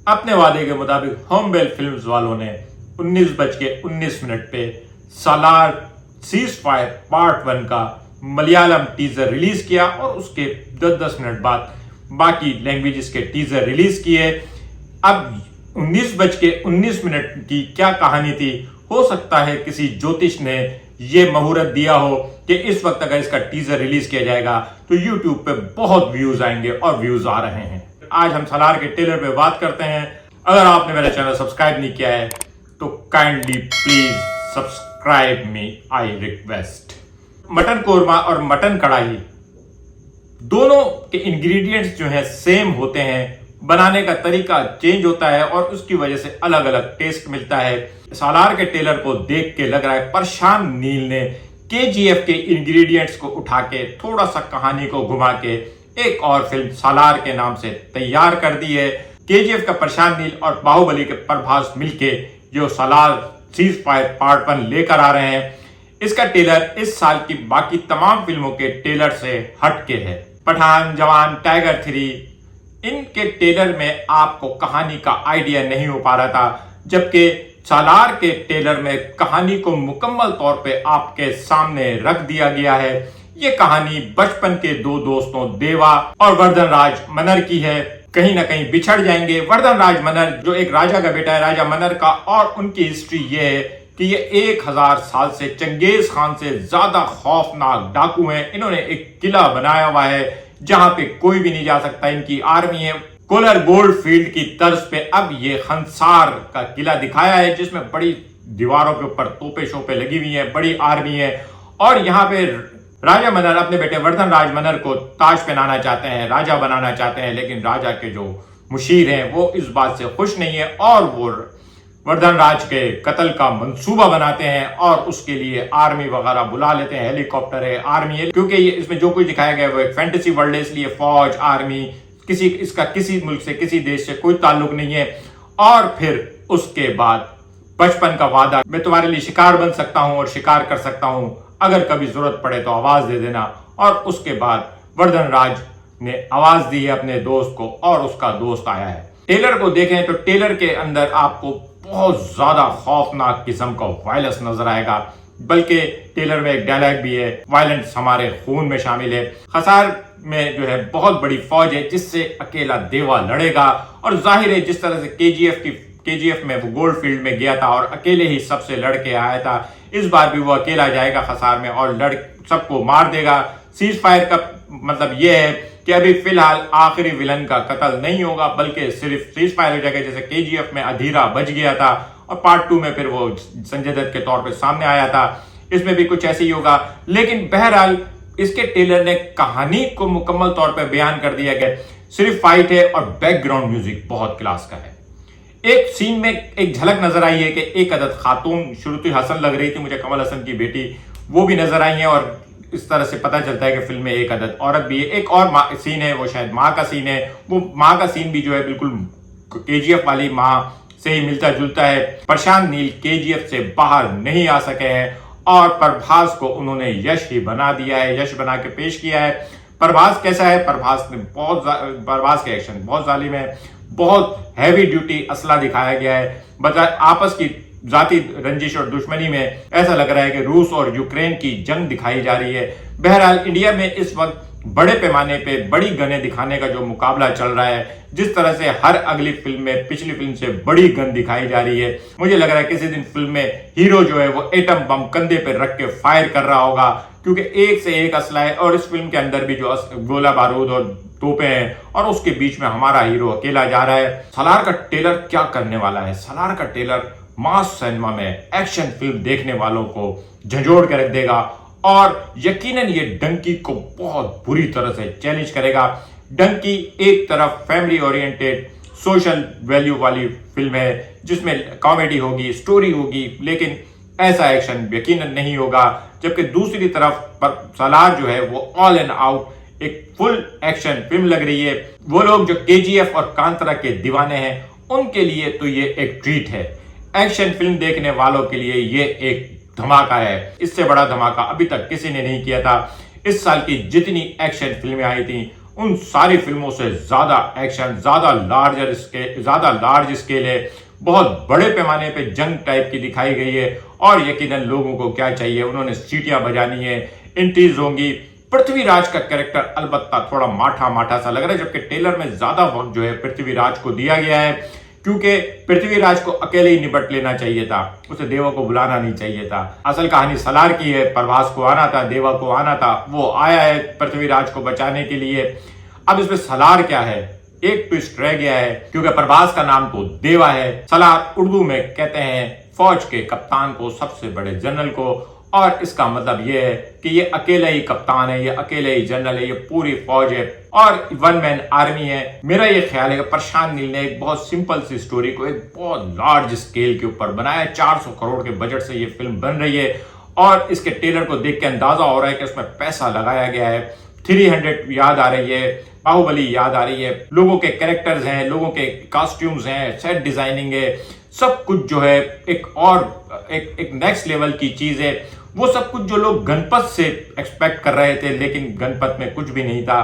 अपने वादे के मुताबिक होमबेल फिल्म्स वालों ने 19:19 पे सालार सीज फायर पार्ट 1 का मलयालम टीजर रिलीज किया और उसके 10-10 मिनट बाद बाकी लैंग्वेजेस के टीजर रिलीज किए। अब 19:19 की क्या कहानी थी? हो सकता है किसी ज्योतिष ने यह मुहूर्त दिया हो कि इस वक्त अगर इसका टीजर रिलीज किया जाएगा तो YouTube पे बहुत व्यूज आएंगे और व्यूज आ रहे हैं। आज हम सालार के ट्रेलर पे बात करते हैं। अगर आपने मेरा चैनल सब्सक्राइब नहीं किया है तो kindly please subscribe me, I request. Mutton korma और मटन कढ़ाई दोनों के इंग्रेडिएंट्स जो है सेम होते हैं, बनाने का तरीका चेंज होता है और उसकी वजह से अलग अलग टेस्ट मिलता है। सालार के ट्रेलर को देख के लग रहा है प्रशांत नील ने KGF के इंग्रेडिएंट्स को उठा के थोड़ा सा कहानी को घुमा के एक और फिल्म सालार के नाम से तैयार कर दी है। KGF का प्रशांत नील और बाहुबली के प्रभास मिलके जो सालार सीज फायर पार्ट 1 लेकर आ रहे हैं, इसका ट्रेलर इस साल की बाकी तमाम फिल्मों के ट्रेलर से हटके है। पठान, जवान, टाइगर 3 इनके ट्रेलर में आपको कहानी का आइडिया नहीं हो पा रहा था, जबकि सालार के ट्रेलर में कहानी को मुकम्मल तौर पे आपके सामने रख दिया गया है। ये कहानी बचपन के दो दोस्तों देवा और वर्धन राज मनर की है। कहीं ना कहीं बिछड़ जाएंगे। वर्धन राज मनर जो एक राजा का बेटा है, राजा मनर का, और उनकी हिस्ट्री ये है कि ये 1000 साल से चंगेज खान से ज्यादा खौफनाक डाकू हैं। इन्होंने एक किला बनाया हुआ है जहां पे कोई भी नहीं जा सकता। इनकी आर्मी है। कोलर गोल्ड फील्ड की तर्ज पे अब ये खंसार का किला दिखाया है, जिसमें बड़ी दीवारों के ऊपर तोपे शोपे लगी हुई है, बड़ी आर्मी है। और यहाँ पे राजा मनर अपने बेटे वर्धन राज मनर को ताज पहनाना चाहते हैं, राजा बनाना चाहते हैं, लेकिन राजा के जो मुशीर हैं वो इस बात से खुश नहीं है और वो वर्धन राज के कत्ल का मंसूबा बनाते हैं और उसके लिए आर्मी वगैरह बुला लेते हैं। हेलीकॉप्टर है, आर्मी है, क्योंकि ये इसमें जो कुछ दिखाया गया है वो एक फैंटेसी वर्ल्ड है, इसलिए फौज, आर्मी, इसका किसी मुल्क से, किसी देश से कोई ताल्लुक नहीं है। और फिर उसके बाद बचपन का वादा, मैं तुम्हारे लिए शिकार बन सकता हूं और शिकार कर सकता हूं, अगर कभी जरूरत पड़े तो आवाज दे देना। और उसके बाद वर्धन राज ने आवाज दी है अपने दोस्त को और उसका दोस्त आया है। ट्रेलर को देखें तो ट्रेलर के अंदर आपको बहुत ज्यादा खौफनाक किस्म का वायलेंस नजर आएगा, बल्कि ट्रेलर में एक डायलॉग भी है, वायलेंस हमारे खून में शामिल है। खसार में जो है बहुत बड़ी फौज है जिससे अकेला देवा लड़ेगा। और जाहिर है जिस तरह से KGF में वो गोल्ड फील्ड में गया था और अकेले ही सबसे लड़के आया था, इस बार भी वो अकेला जाएगा खसार में और सबको मार देगा। सीज फायर का मतलब ये है कि अभी फिलहाल आखिरी विलन का कत्ल नहीं होगा, बल्कि सिर्फ सीज फायर हो जाएगा। जैसे KGF में अधीरा बच गया था और पार्ट 2 में फिर वो संजय दत्त के तौर पे सामने आया था, इसमें भी कुछ ऐसे ही होगा। लेकिन बहरहाल इसके ट्रेलर ने कहानी को मुकम्मल तौर पे बयान कर दिया गया। सिर्फ फाइट है और बैकग्राउंड म्यूजिक बहुत क्लास का है। एक सीन में एक झलक नजर आई है कि एक अदद खातून श्रुति हसन लग रही थी मुझे, कमल हसन की बेटी, वो भी नजर आई है और इस तरह से पता चलता है कि फिल्म में एक अदद औरत भी है। एक और सीन है, वो शायद माँ का सीन है। वो माँ का सीन भी जो है बिल्कुल KGF वाली माँ से ही मिलता जुलता है। प्रशांत नील KGF से बाहर नहीं आ सके हैं और प्रभास को उन्होंने यश ही बना दिया है, यश बना के पेश किया है। प्रभास कैसा है? प्रभास के एक्शन बहुत जालिम है, बहुत हैवी ड्यूटी असला दिखाया गया है। बजाय आपस की जाति रंजिश और दुश्मनी में ऐसा लग रहा है कि रूस और यूक्रेन की जंग दिखाई जा रही है। बहरहाल इंडिया में इस वक्त बड़े पैमाने पे बड़ी गनें दिखाने का जो मुकाबला चल रहा है, जिस तरह से हर अगली फिल्म में पिछली फिल्म से बड़ी गन दिखाई जा रही है, मुझे लग रहा है किसी दिन फिल्म में हीरो जो है वो एटम बम कंधे पे रख के फायर कर रहा होगा, क्योंकि एक से एक असला है। और इस फिल्म के अंदर भी जो गोला बारूद और तोपे हैं और उसके बीच में हमारा हीरो अकेला जा रहा है। सालार का ट्रेलर क्या करने वाला है? सालार का ट्रेलर मास सिनेमा में एक्शन फिल्म देखने वालों को झंझोड़ के रख देगा और यकीनन ये डंकी को बहुत बुरी तरह से चैलेंज करेगा। डंकी एक तरफ फैमिली ओरिएंटेड सोशल वैल्यू वाली फिल्म है जिसमें कॉमेडी होगी, स्टोरी होगी, लेकिन ऐसा एक्शन यकीनन नहीं होगा। जबकि दूसरी तरफ सालार जो है वो ऑल एंड आउट एक फुल एक्शन फिल्म लग रही है। वो लोग जो KGF और कांतारा के दीवाने हैं उनके लिए तो ये एक ट्रीट है। एक्शन फिल्म देखने वालों के लिए ये एक धमाका है। इससे बड़ा धमाका अभी तक किसी ने नहीं किया था। इस साल की जितनी एक्शन फिल्में आई थी उन सारी फिल्मों से ज्यादा एक्शन, ज्यादा लार्ज स्केल है, बहुत बड़े पैमाने पे जंग टाइप की दिखाई गई है। और यकीनन लोगों को क्या चाहिए, उन्होंने सीटियां बजानी है, एंट्रीज होंगी। पृथ्वीराज का कैरेक्टर अलबत्ता थोड़ा माठा माठा सा लग रहा है, जबकि ट्रेलर में ज्यादा वक्त जो है पृथ्वीराज को दिया गया है, क्योंकि पृथ्वीराज को अकेले ही निपट लेना चाहिए था, उसे देवा को बुलाना नहीं चाहिए था। असल कहानी सलार की है, प्रभास को आना था, देवा को आना था, वो आया है पृथ्वीराज को बचाने के लिए। अब इसमें सलार क्या है, एक ट्विस्ट रह गया है, क्योंकि प्रभास का नाम तो देवा है। सलार उर्दू में कहते हैं फौज के कप्तान को, सबसे बड़े जनरल को, और इसका मतलब यह है कि ये अकेला ही कप्तान है, ये अकेले ही जनरल है, ये पूरी फौज है और वन मैन आर्मी है। मेरा ये ख्याल है कि प्रशांत नील ने एक बहुत सिंपल सी स्टोरी को एक बहुत लार्ज स्केल के ऊपर बनाया। 400 करोड़ के बजट से ये फिल्म बन रही है और इसके ट्रेलर को देख के अंदाजा हो रहा है कि उसमें पैसा लगाया गया है। 300 याद आ रही है, बाहुबली याद आ रही है, लोगों के कैरेक्टर्स हैं, लोगों के कॉस्ट्यूम्स हैं, सेट डिजाइनिंग है, सब कुछ जो है एक नेक्स्ट लेवल की चीज है। वो सब कुछ जो लोग गणपत से एक्सपेक्ट कर रहे थे, लेकिन गणपत में कुछ भी नहीं था,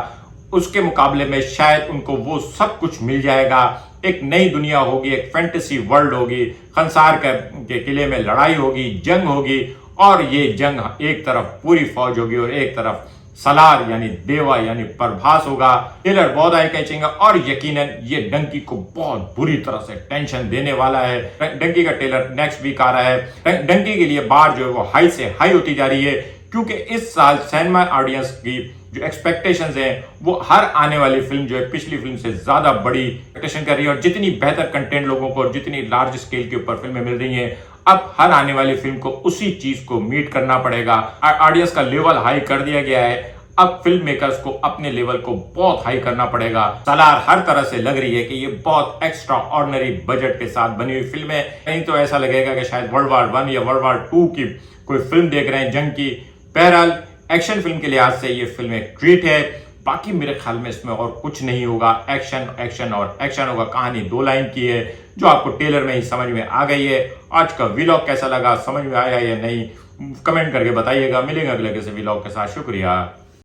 उसके मुकाबले में शायद उनको वो सब कुछ मिल जाएगा। एक नई दुनिया होगी, एक फैंटेसी वर्ल्ड होगी, खंसार के किले में लड़ाई होगी, जंग होगी, और ये जंग एक तरफ पूरी फौज होगी और एक तरफ सलार यानी देवा यानी प्रभास होगा। ट्रेलर बहुत आई कैचिंग है और यकीनन ये डंकी को बहुत बुरी तरह से टेंशन देने वाला है। डंकी का ट्रेलर नेक्स्ट वीक आ रहा है। डंकी के लिए बार जो है वो हाई से हाई होती जा रही है, क्योंकि इस साल सिनेमा ऑडियंस की जो एक्सपेक्टेशंस हैं वो हर आने वाली फिल्म जो है पिछली फिल्म से ज्यादा बड़ी एक्सपेक्टेशन कर रही है। और जितनी बेहतर कंटेंट लोगों को और जितनी लार्ज स्केल के ऊपर फिल्में मिल रही हैं, अब हर आने वाली फिल्म को उसी चीज को मीट करना पड़ेगा। ऑडियंस का लेवल हाई कर दिया गया है, अब फिल्म मेकर्स को अपने लेवल को बहुत हाई करना पड़ेगा। सलार हर तरह से लग रही है कि ये बहुत एक्स्ट्रा ऑर्डिनरी बजट के साथ बनी हुई फिल्म है। नहीं तो ऐसा लगेगा कि शायद वर्ल्ड वार 1 या वर्ल्ड वार 2 की कोई फिल्म देख रहे हैं, जंग की। बहरहाल एक्शन फिल्म के लिहाज से ये फिल्म एक ट्रीट है। बाकी मेरे ख्याल में इसमें और कुछ नहीं होगा, एक्शन एक्शन और एक्शन होगा। कहानी 2 लाइन की है जो आपको ट्रेलर में ही समझ में आ गई है। आज का व्लॉग कैसा लगा, समझ में आया या नहीं, कमेंट करके बताइएगा। मिलेंगे अगले किसी व्लॉग के साथ। शुक्रिया।